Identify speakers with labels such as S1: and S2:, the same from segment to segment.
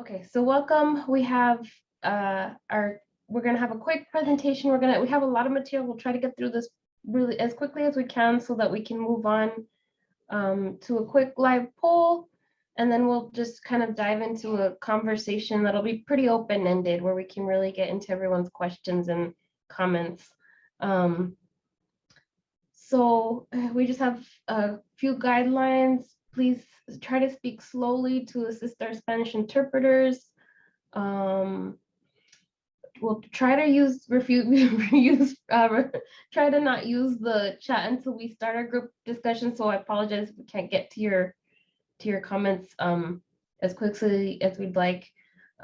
S1: Okay, so welcome. We have we're gonna have a quick presentation. We have a lot of material. We'll try to get through this really as quickly as we can so that we can move on to a quick live poll, and then we'll just kind of dive into a conversation that'll be pretty open-ended where we can really get into everyone's questions and comments. So we just have a few guidelines. Please try to speak slowly to assist our Spanish interpreters. We'll try to try to not use the chat until we start our group discussion. So I apologize if we can't get to your comments as quickly as we'd like.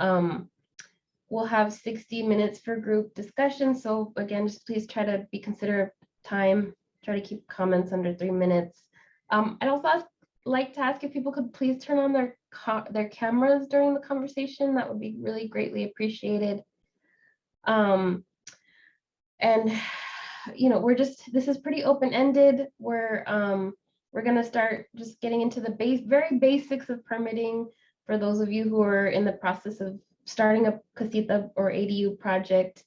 S1: We'll have 60 minutes for group discussion. So again, just please try to be considerate of time. Try to keep comments under 3 minutes. I'd also like to ask if people could please turn on their cameras during the conversation. That would be really greatly appreciated. And you know, this is pretty open-ended. We're gonna start just getting into the very basics of permitting for those of you who are in the process of starting a casita or ADU project.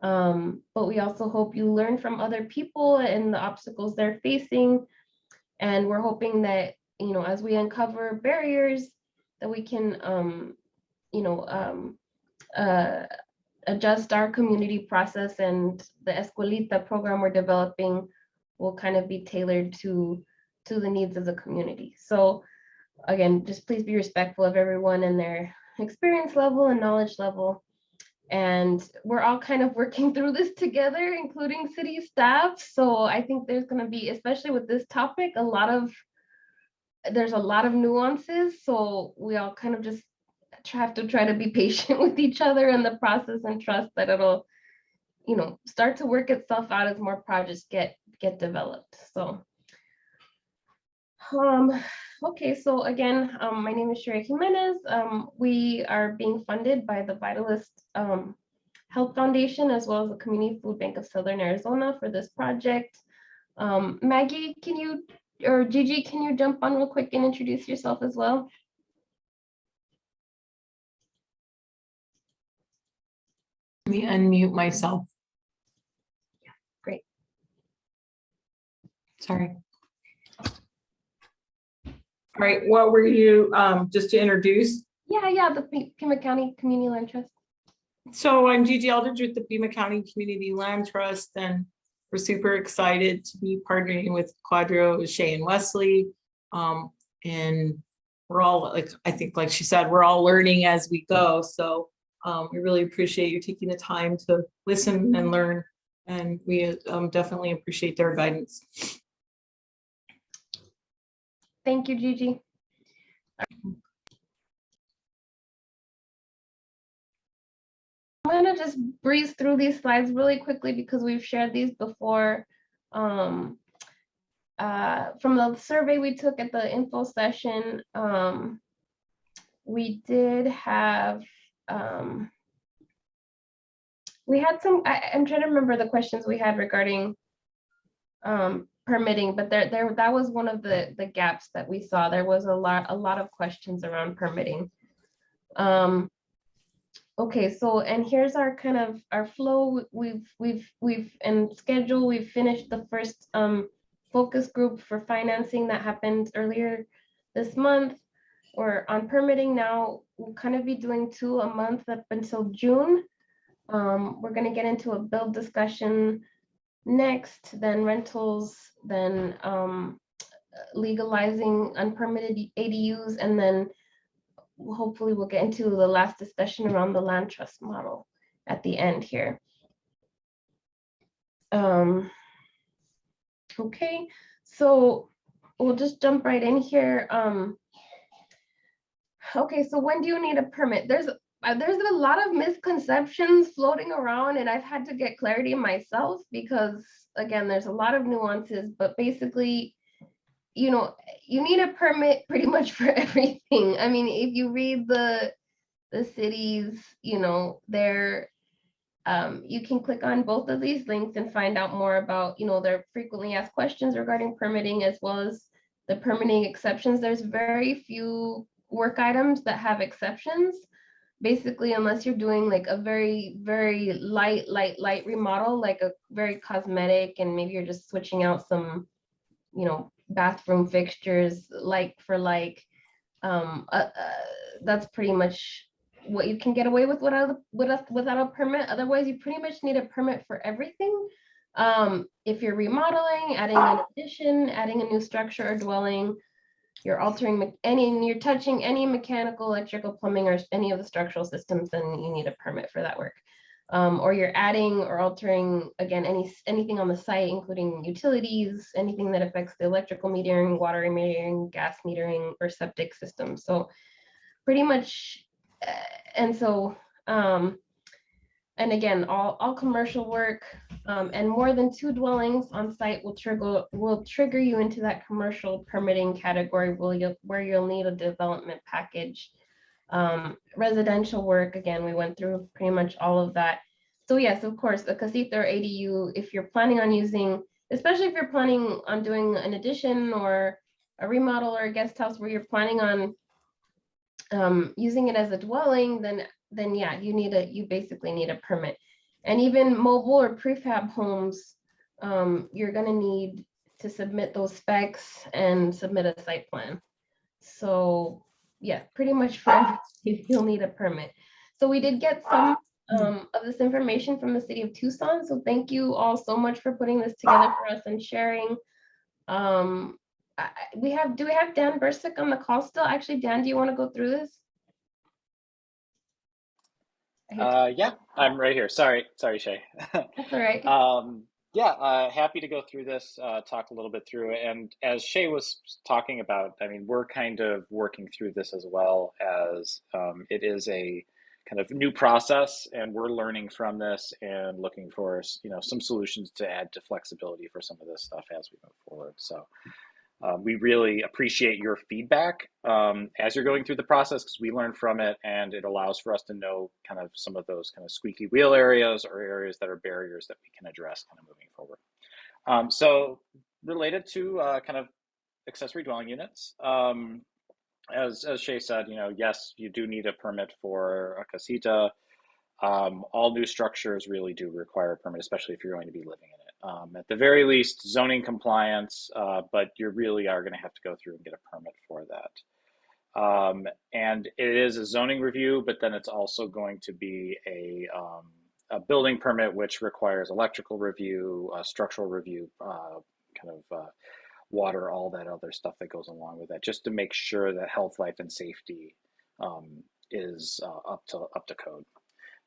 S1: But we also hope you learn from other people and the obstacles they're facing. And we're hoping that, you know, as we uncover barriers, that we can, adjust our community process, and the Escuelita program we're developing will kind of be tailored to the needs of the community. So again, just please be respectful of everyone and their experience level and knowledge level. And we're all kind of working through this together, including city staff. So I think there's going to be, especially with this topic, there's a lot of nuances. So we all kind of just have to try to be patient with each other in the process and trust that it'll, you know, start to work itself out as more projects get developed. So okay, so again, my name is Sharia Jimenez. We are being funded by the Vitalist Health Foundation, as well as the Community Food Bank of Southern Arizona for this project. Maggie, or Gigi, can you jump on real quick and introduce yourself as well?
S2: Let me unmute myself.
S1: Yeah, great.
S2: Sorry. All right, what were you, just to introduce?
S1: Yeah, the Pima County Community Land Trust.
S2: So I'm Gigi Eldridge with the Pima County Community Land Trust, and we're super excited to be partnering with Quadro, Shay, and Wesley. And we're all, like, I think, like she said, we're all learning as we go. So we really appreciate you taking the time to listen and learn. And we definitely appreciate their guidance.
S1: Thank you, Gigi. I'm gonna just breeze through these slides really quickly because we've shared these before. From the survey we took at the info session, we did have, we had some, I'm trying to remember the questions we had regarding permitting, but that was one of the gaps that we saw. There was a lot of questions around permitting. Okay, so, and here's our kind of our flow. We've and schedule. We've finished the first focus group for financing that happened earlier this month. We're on permitting now. We'll kind of be doing 2 a month up until June. We're going to get into a build discussion next, then rentals, then legalizing unpermitted ADUs, and then hopefully we'll get into the last discussion around the land trust model at the end here. Okay, so we'll just jump right in here. Okay, so when do you need a permit? There's a lot of misconceptions floating around, and I've had to get clarity myself because, again, there's a lot of nuances, but basically, you know, you need a permit pretty much for everything. I mean, if you read the cities, you know, you can click on both of these links and find out more about, you know, their frequently asked questions regarding permitting, as well as the permitting exceptions. There's very few work items that have exceptions. basically, unless you're doing like a very, very light remodel, like a very cosmetic, and maybe you're just switching out some, bathroom fixtures like for like, um, uh, uh, that's pretty much what you can get away with without a permit. Otherwise, you pretty much need a permit for everything. If you're remodeling, adding an addition, adding a new structure or dwelling, you're you're touching any mechanical, electrical, plumbing, or any of the structural systems, then you need a permit for that work. Or you're adding or altering, again, anything on the site, including utilities, anything that affects the electrical metering, water metering, gas metering, or septic systems. So pretty much, uh, and so, and again, all commercial work, and more than 2 dwellings on site will trigger you into that commercial permitting category where you'll need a development package. Residential work, again, we went through pretty much all of that. So yes, of course, a casita or ADU, if you're planning on using, especially if you're planning on doing an addition or a remodel or a guest house where you're planning on using it as a dwelling, then yeah, you basically need a permit. And even mobile or prefab homes, you're gonna need to submit those specs and submit a site plan. So yeah, pretty much for everything, you'll need a permit. So we did get some of this information from the city of Tucson. So thank you all so much for putting this together for us and sharing. Um, do we have Dan Bursick on the call still? Actually, Dan, do you want to go through this?
S3: Yeah, I'm right here. Sorry, Shay.
S1: That's all right.
S3: Yeah, happy to go through this, talk a little bit through it. And as Shay was talking about, I mean, we're kind of working through this as well as it is a kind of new process, and we're learning from this and looking for, some solutions to add to flexibility for some of this stuff as we move forward. So we really appreciate your feedback as you're going through the process because we learn from it and it allows for us to know kind of some of those kind of squeaky wheel areas or areas that are barriers that we can address kind of moving forward. So related to kind of accessory dwelling units, as Shay said, yes, you do need a permit for a casita. All new structures really do require a permit, especially if you're going to be living in it. At the very least, zoning compliance, but you really are going to have to go through and get a permit for that. And it is a zoning review, but then it's also going to be a building permit, which requires electrical review, structural review, water, all that other stuff that goes along with that, just to make sure that health, life, and safety is up to code.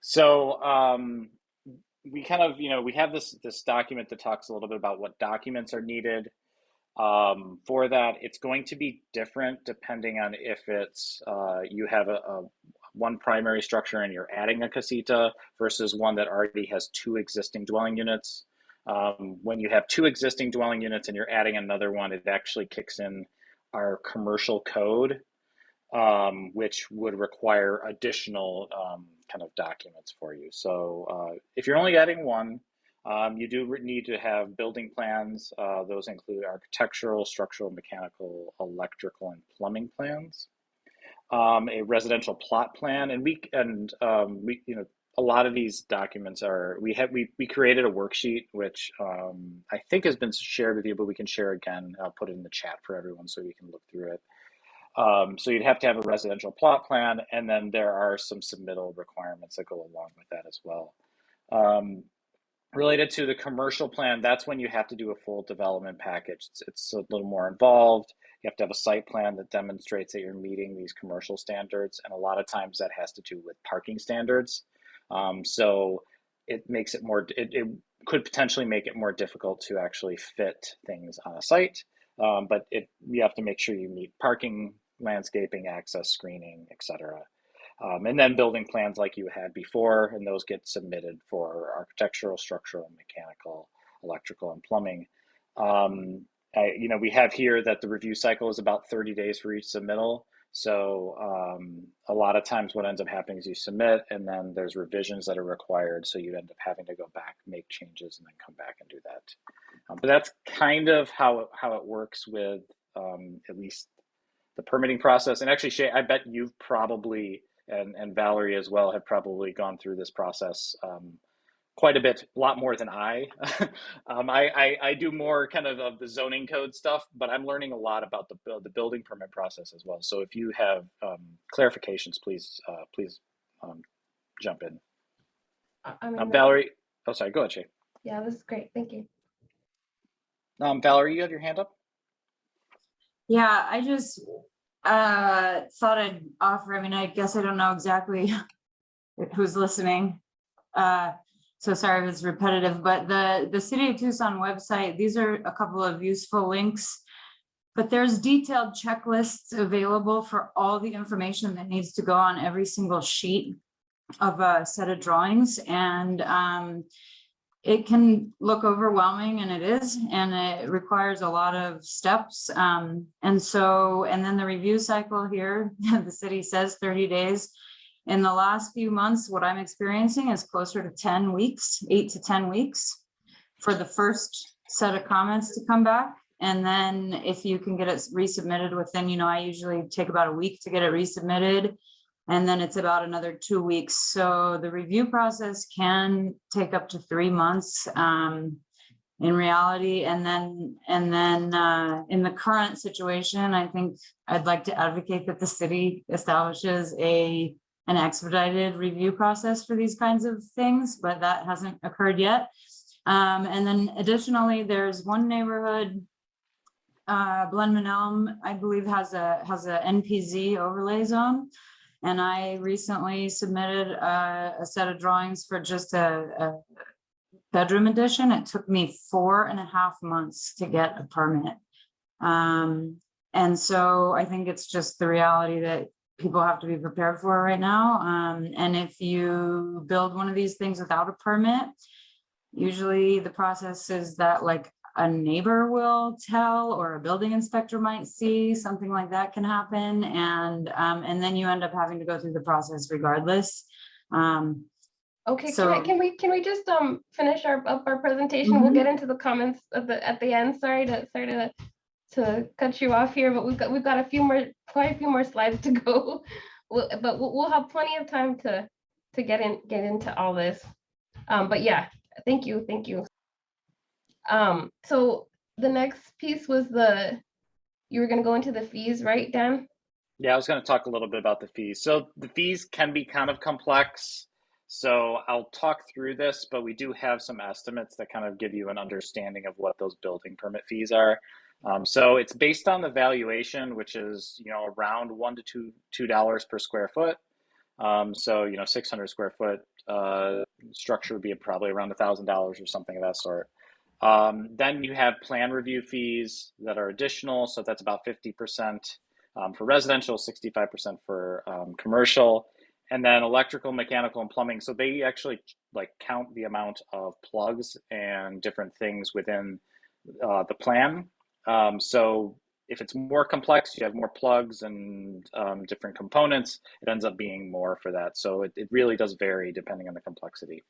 S3: So we kind of, we have this document that talks a little bit about what documents are needed for that. It's going to be different depending on if it's you have a one primary structure and you're adding a casita versus one that already has 2 existing dwelling units. When you have 2 existing dwelling units and you're adding another one, it actually kicks in our commercial code, which would require additional kind of documents for you. So if you're only adding one, you do need to have building plans. Those include architectural, structural, mechanical, electrical, and plumbing plans. A residential plot plan, and we a lot of these documents are we created a worksheet which I think has been shared with you, but we can share again. I'll put it in the chat for everyone so you can look through it. So you'd have to have a residential plot plan, and then there are some submittal requirements that go along with that as well. Related to the commercial plan, that's when you have to do a full development package. It's a little more involved. You have to have a site plan that demonstrates that you're meeting these commercial standards, and a lot of times that has to do with parking standards. So it makes it more, it could potentially make it more difficult to actually fit things on a site. But you have to make sure you meet parking, landscaping, access, screening, etc. And then building plans like you had before, and those get submitted for architectural, structural, mechanical, electrical, and plumbing. We have here that the review cycle is about 30 days for each submittal. So a lot of times what ends up happening is you submit and then there's revisions that are required. So you end up having to go back, make changes, and then come back and do that. But that's kind of how it works with at least the permitting process. And actually, Shay, I bet you've probably and Valerie as well have probably gone through this process quite a bit, a lot more than I. I do more kind of the zoning code stuff, but I'm learning a lot about the building permit process as well. So if you have clarifications, please jump in.
S1: I mean,
S3: Valerie, oh sorry, go ahead, Shay.
S1: yeah, this is great. Thank you.
S3: Valerie, you have your hand up?
S4: Yeah, I just thought I'd offer, I mean, I guess I don't know exactly who's listening. So sorry if it's repetitive, but the City of Tucson website, these are a couple of useful links, but there's detailed checklists available for all the information that needs to go on every single sheet of a set of drawings. And it can look overwhelming, and it is, and it requires a lot of steps. And then the review cycle here, the city says 30 days. In the last few months, what I'm experiencing is closer to 10 weeks, 8 to 10 weeks for the first set of comments to come back. And then if you can get it resubmitted within, I usually take about a week to get it resubmitted. And then it's about another 2 weeks. So the review process can take up to 3 months in reality. And then in the current situation, I think I'd like to advocate that the city establishes an expedited review process for these kinds of things, but that hasn't occurred yet. And then additionally, there's one neighborhood, Blenman Elm, I believe has a NPZ overlay zone. And I recently submitted a set of drawings for just a bedroom addition. It took me 4.5 months to get a permit. And so I think it's just the reality that people have to be prepared for right now. And if you build one of these things without a permit, usually the process is that like a neighbor will tell, or a building inspector might see, something like that can happen. And then you end up having to go through the process regardless.
S1: Okay,
S4: So-
S1: can we just finish our presentation? We'll get into the comments at the end. Sorry to cut you off here, but we've got quite a few more slides to go. But we'll have plenty of time to get into all this. But yeah, thank you. So the next piece was you were going to go into the fees, right, Dan?
S3: Yeah, I was going to talk a little bit about the fees. So the fees can be kind of complex. So I'll talk through this, but we do have some estimates that kind of give you an understanding of what those building permit fees are. So it's based on the valuation, which is, around $1 to $2 per square foot. So, 600 square foot structure would be probably around $1,000 or something of that sort. Then you have plan review fees that are additional. So that's about 50% for residential, 65% for commercial, and then electrical, mechanical, and plumbing. So they actually count the amount of plugs and different things within the plan. So if it's more complex, you have more plugs and different components, it ends up being more for that. So it really does vary depending on the complexity.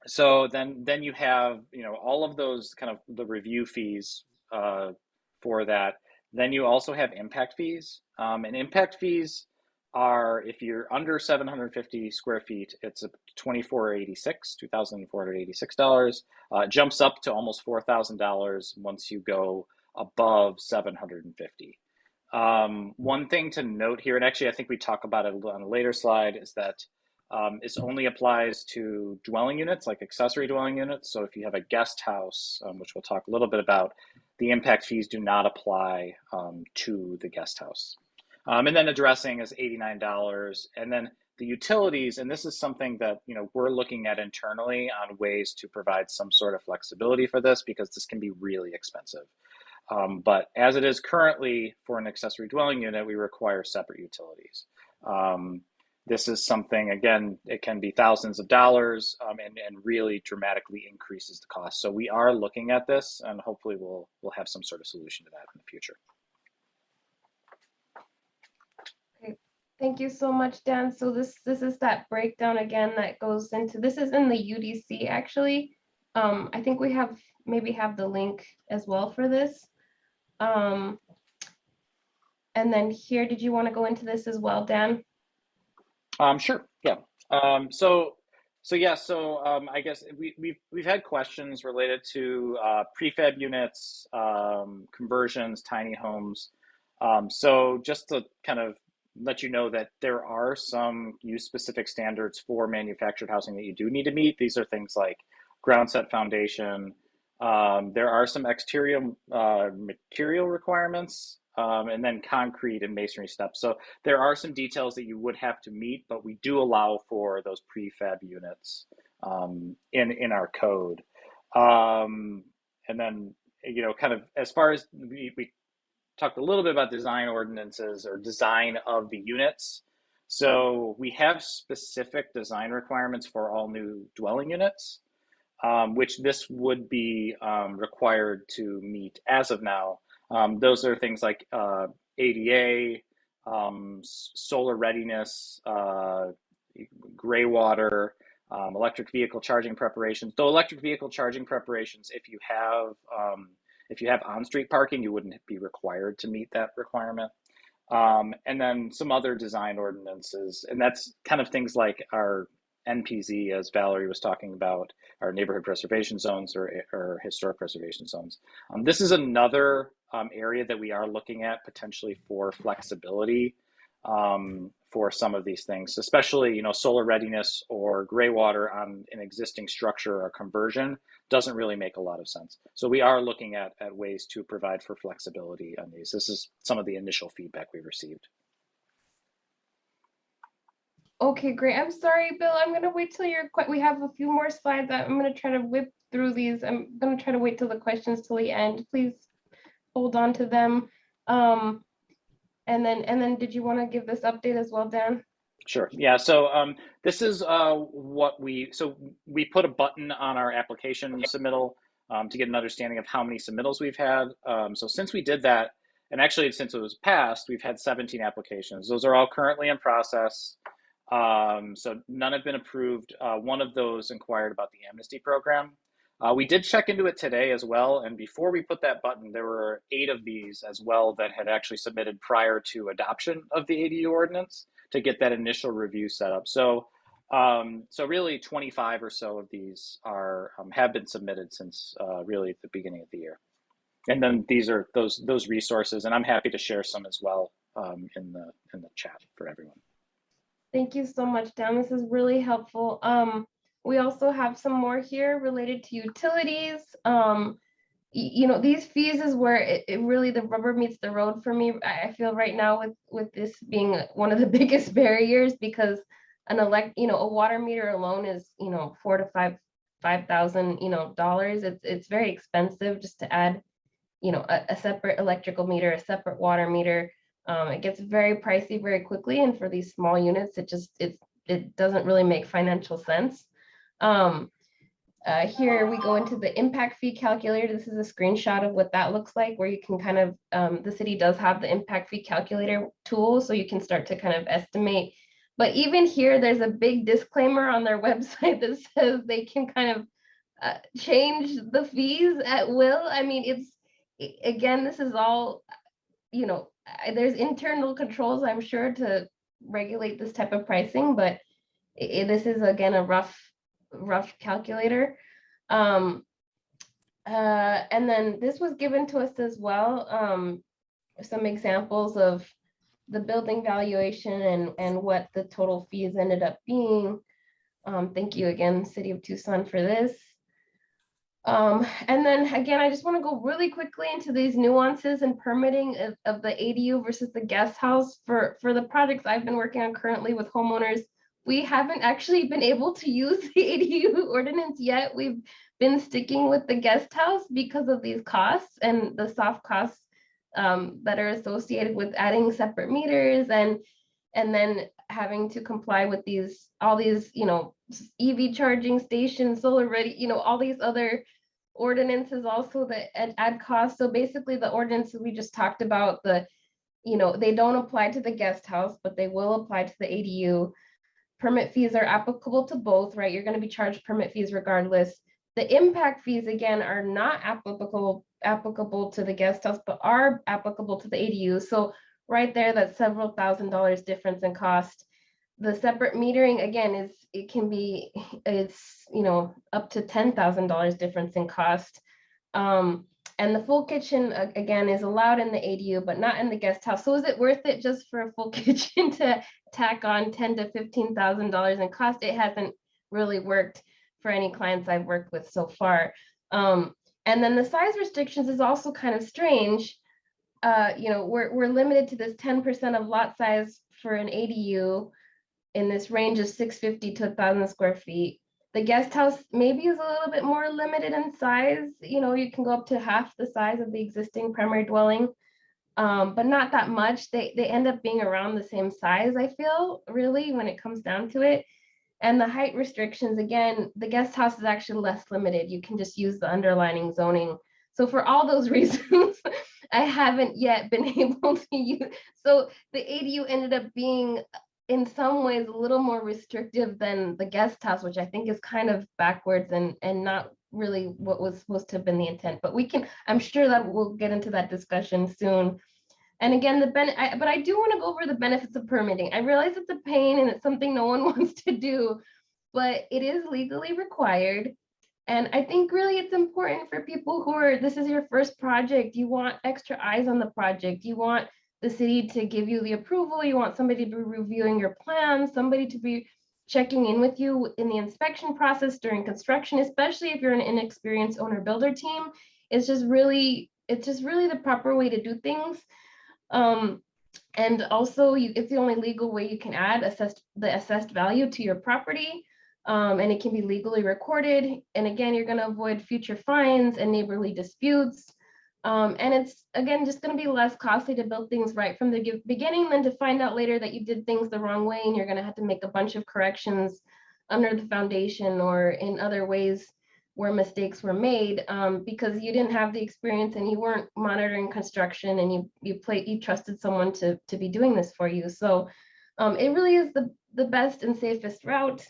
S3: So then you have, all of those kind of the review fees for that. Then you also have impact fees. And impact fees are, if you're under 750 square feet, it's $2,486. Jumps up to almost $4,000 once you go above 750. One thing to note here, and actually I think we talk about it on a later slide, is that this only applies to dwelling units, like accessory dwelling units. So if you have a guest house, which we'll talk a little bit about, the impact fees do not apply to the guest house. And then addressing is $89. And then the utilities, and this is something that we're looking at internally on ways to provide some sort of flexibility for this, because this can be really expensive. But as it is currently for an accessory dwelling unit, we require separate utilities. This is something, again, it can be thousands of dollars and really dramatically increases the cost. So we are looking at this, and hopefully we'll have some sort of solution to that in the future.
S1: Okay, thank you so much, Dan. So this is that breakdown again that goes into, this is in the UDC actually. I think we maybe have the link as well for this. And then here, did you want to go into this as well, Dan?
S3: Sure. Yeah. I guess we've had questions related to prefab units, conversions, tiny homes. So just to kind of let you know that there are some use-specific standards for manufactured housing that you do need to meet. These are things like ground set foundation. There are some exterior material requirements, and then concrete and masonry steps. So there are some details that you would have to meet, but we do allow for those prefab units in our code. And then, kind of as far as we talked a little bit about design ordinances or design of the units. So we have specific design requirements for all new dwelling units, which this would be required to meet as of now. Those are things like ADA, solar readiness, gray water, electric vehicle charging preparations. Though electric vehicle charging preparations, if you have on-street parking, you wouldn't be required to meet that requirement. And then some other design ordinances, and that's kind of things like our NPZ, as Valerie was talking about, our neighborhood preservation zones or historic preservation zones. This is another area that we are looking at potentially for flexibility for some of these things, especially, solar readiness or gray water on an existing structure or conversion doesn't really make a lot of sense. So we are looking at ways to provide for flexibility on these. This is some of the initial feedback we received.
S1: Okay, great. I'm sorry, Bill. I'm going to wait till we have a few more slides. I'm going to try to whip through these. I'm going to try to wait till the questions till the end. Please hold on to them. And then did you want to give this update as well, Dan?
S3: Sure. Yeah. So this is what we put a button on our application submittal to get an understanding of how many submittals we've had. So since we did that, and actually since it was passed, we've had 17 applications. Those are all currently in process. So none have been approved. One of those inquired about the amnesty program. We did check into it today as well. And before we put that button, there were 8 of these as well that had actually submitted prior to adoption of the ADU ordinance to get that initial review set up. So, so really 25 or so of these have been submitted since really the beginning of the year. And then these are those resources, and I'm happy to share some as well in the chat for everyone.
S1: Thank you so much, Dan. This is really helpful. We also have some more here related to utilities. These fees is where it really, the rubber meets the road for me. I feel right now with this being one of the biggest barriers, because a water meter alone is, $4,000 to $5,000, dollars. It's very expensive just to add, a separate electrical meter, a separate water meter. It gets very pricey very quickly, and for these small units, it doesn't really make financial sense. Here we go into the impact fee calculator. This is a screenshot of what that looks like, where you can kind of, the city does have the impact fee calculator tool, so you can start to kind of estimate. But even here, there's a big disclaimer on their website that says they can kind of change the fees at will. I mean, again, this is all, there's internal controls, I'm sure, to regulate this type of pricing, but this is, again, a rough calculator. And then this was given to us as well, some examples of the building valuation and what the total fees ended up being. Thank you again, City of Tucson, for this. And then again, I just want to go really quickly into these nuances and permitting of the ADU versus the guest house. For the projects I've been working on currently with homeowners, we haven't actually been able to use the ADU ordinance yet. We've been sticking with the guest house because of these costs and the soft costs that are associated with adding separate meters and then having to comply with all these EV charging stations, solar ready, all these other ordinances also that add costs. So basically the ordinances we just talked about, they don't apply to the guest house, but they will apply to the ADU. Permit fees are applicable to both, right? You're going to be charged permit fees regardless. The impact fees, again, are not applicable to the guest house, but are applicable to the ADU. So right there, that's several $1,000s difference in cost. The separate metering, again, it can be, it's, up to $10,000 difference in cost. And the full kitchen, again, is allowed in the ADU, but not in the guest house. So is it worth it just for a full kitchen to tack on $10,000 to $15,000 in cost? It hasn't really worked for any clients I've worked with so far. And then the size restrictions is also kind of strange. We're limited to this 10% of lot size for an ADU in this range of 650 to 1,000 square feet. The guest house maybe is a little bit more limited in size. You can go up to half the size of the existing primary dwelling, but not that much. They end up being around the same size, I feel, really, when it comes down to it. And the height restrictions, again, the guest house is actually less limited. You can just use the underlining zoning. So for all those reasons, I haven't yet been able to use. So the ADU ended up being in some ways a little more restrictive than the guest house, which I think is kind of backwards and not really what was supposed to have been the intent. But I'm sure that we'll get into that discussion soon. And again, but I do want to go over the benefits of permitting. I realize it's a pain and it's something no one wants to do, but it is legally required. And I think really it's important for people this is your first project, you want extra eyes on the project, you want the city to give you the approval, you want somebody to be reviewing your plans, somebody to be checking in with you in the inspection process during construction, especially if you're an inexperienced owner builder team. It's just really the proper way to do things. And also it's the only legal way you can add the assessed value to your property. And it can be legally recorded. And again, you're going to avoid future fines and neighborly disputes. And it's, again, just going to be less costly to build things right from the beginning than to find out later that you did things the wrong way and you're going to have to make a bunch of corrections under the foundation or in other ways where mistakes were made, because you didn't have the experience and you weren't monitoring construction and you trusted someone to be doing this for you. So it really is the best and safest route.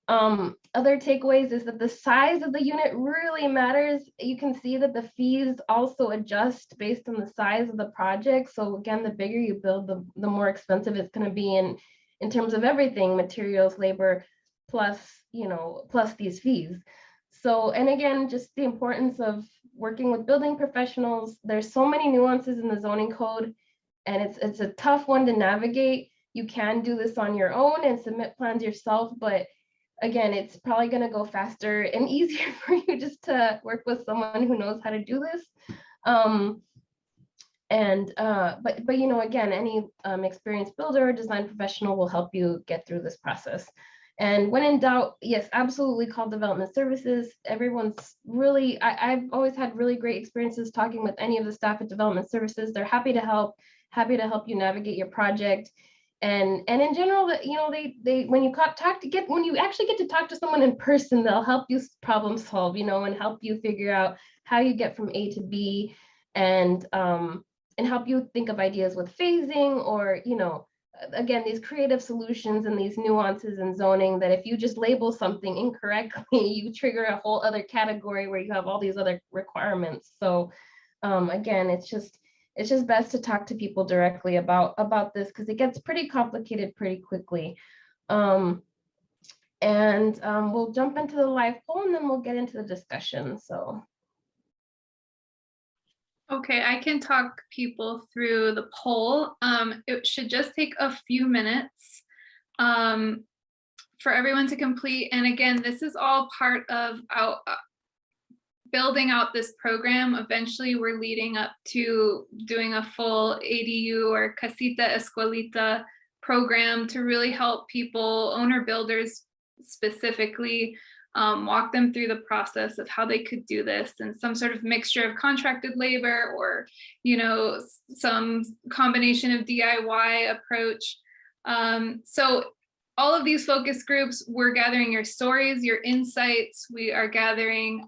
S1: Other takeaways is that the size of the unit really matters. You can see that the fees also adjust based on the size of the project. So again, the bigger you build, the more expensive it's going to be in terms of everything, materials, labor, plus these fees. So, and again, just the importance of working with building professionals. There's so many nuances in the zoning code, and it's a tough one to navigate. You can do this on your own and submit plans yourself, but again, it's probably going to go faster and easier for you just to work with someone who knows how to do this. But again, any experienced builder or design professional will help you get through this process. And when in doubt, yes, absolutely call development services. Everyone's really, I've always had really great experiences talking with any of the staff at development services. They're happy to help you navigate your project. And in general, they when you actually get to talk to someone in person, they'll help you problem solve, and help you figure out how you get from A to B, and help you think of ideas with phasing or, again, these creative solutions and these nuances in zoning that if you just label something incorrectly, you trigger a whole other category where you have all these other requirements. So again, it's just best to talk to people directly about this because it gets pretty complicated pretty quickly. We'll jump into the live poll and then we'll get into the discussion. So.
S5: Okay, I can talk people through the poll. It should just take a few minutes for everyone to complete. And again, this is all part of building out this program. Eventually, we're leading up to doing a full ADU or Casita Escuelita program to really help people, owner builders specifically, walk them through the process of how they could do this and some sort of mixture of contracted labor or, some combination of DIY approach. So all of these focus groups, we're gathering your stories, your insights. We are gathering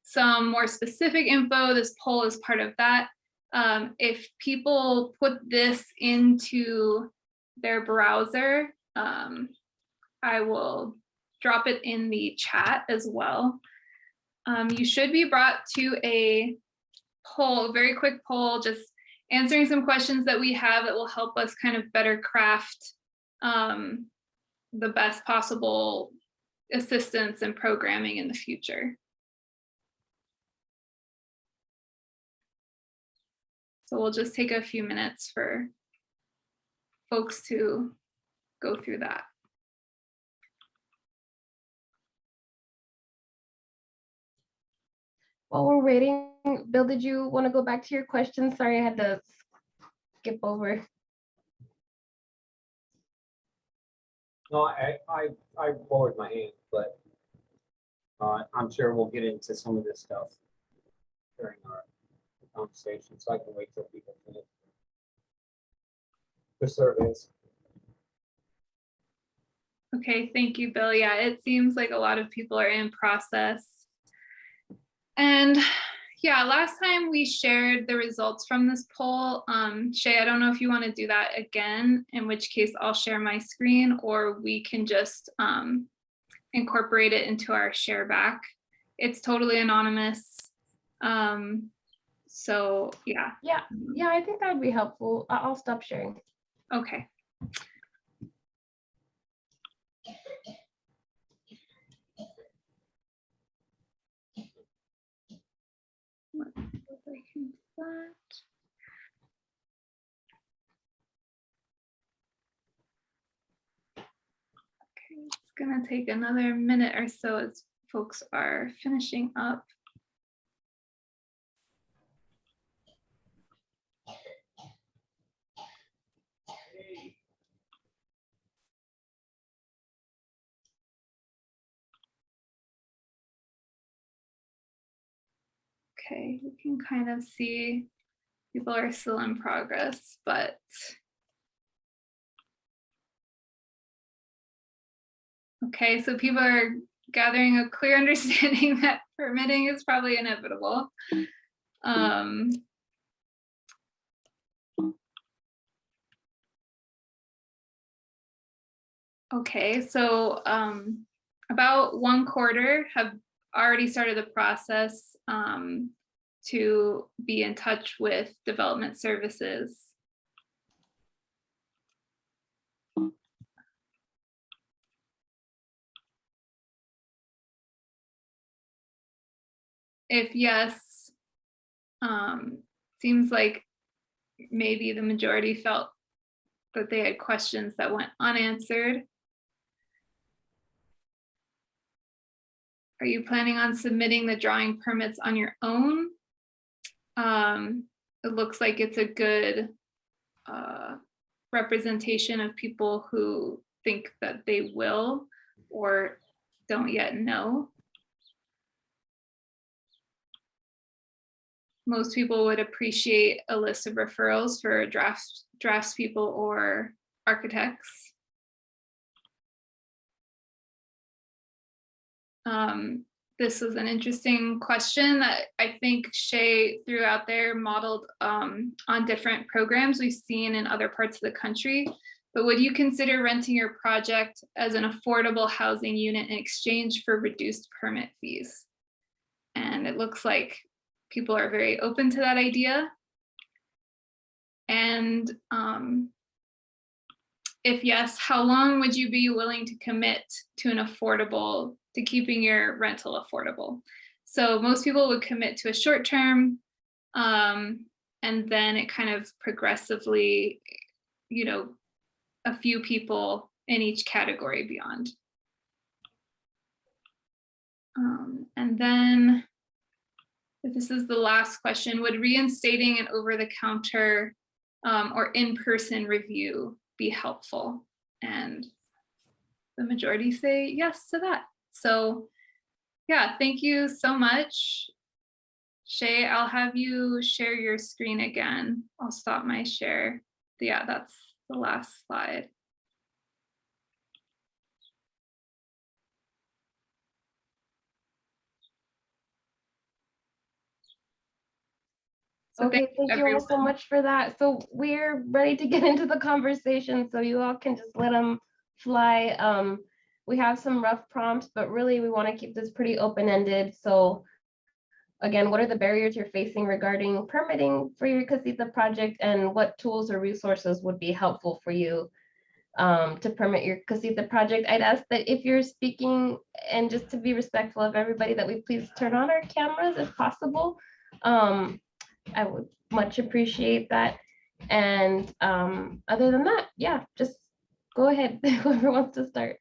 S5: some more specific info. This poll is part of that. If people put this into their browser, I will drop it in the chat as well. You should be brought to a poll, a very quick poll, just answering some questions that we have that will help us kind of better craft the best possible assistance and programming in the future. So we'll just take a few minutes for folks to go through that.
S1: While we're waiting, Bill, did you want to go back to your question? Sorry, I had to skip over.
S6: No, I lowered my hand, but I'm sure we'll get into some of this stuff during our conversation, so I can wait till people finish the surveys.
S5: Okay, thank you, Bill. Yeah, it seems like a lot of people are in process. And yeah, last time we shared the results from this poll. Shay, I don't know if you want to do that again, in which case I'll share my screen, or we can just incorporate it into our share back. It's totally anonymous. So yeah.
S1: Yeah, I think that would be helpful. I'll stop sharing.
S5: Okay. Let's see if I can do that. Okay, it's gonna take another minute or so as folks are finishing up. Okay, we can kind of see people are still in progress, but okay, so people are gathering a clear understanding that permitting is probably inevitable. Okay, so about 1/4 have already started the process to be in touch with development services. If yes, seems like maybe the majority felt that they had questions that went unanswered. Are you planning on submitting the drawing permits on your own? It looks like it's a good representation of people who think that they will or don't yet know. Most people would appreciate a list of referrals for draftspeople or architects. This was an interesting question that I think Shay threw out there, modeled on different programs we've seen in other parts of the country. But would you consider renting your project as an affordable housing unit in exchange for reduced permit fees? And it looks like people are very open to that idea. And if yes, how long would you be willing to commit to keeping your rental affordable? So most people would commit to a short term, and then it kind of progressively, a few people in each category beyond. And then this is the last question. Would reinstating an over-the-counter or in-person review be helpful? And the majority say yes to that. So yeah, thank you so much. Shay, I'll have you share your screen again. I'll stop my share. Yeah, that's the last slide. So
S1: Okay, thank you all so much for that. So we're ready to get into the conversation, so you all can just let them fly. We have some rough prompts, but really we want to keep this pretty open-ended. So again, what are the barriers you're facing regarding permitting for your Casita project, and what tools or resources would be helpful for you to permit your Casita project? I'd ask that if you're speaking, and just to be respectful of everybody, that we please turn on our cameras if possible. I would much appreciate that. And other than that, yeah, just go ahead, whoever wants to start.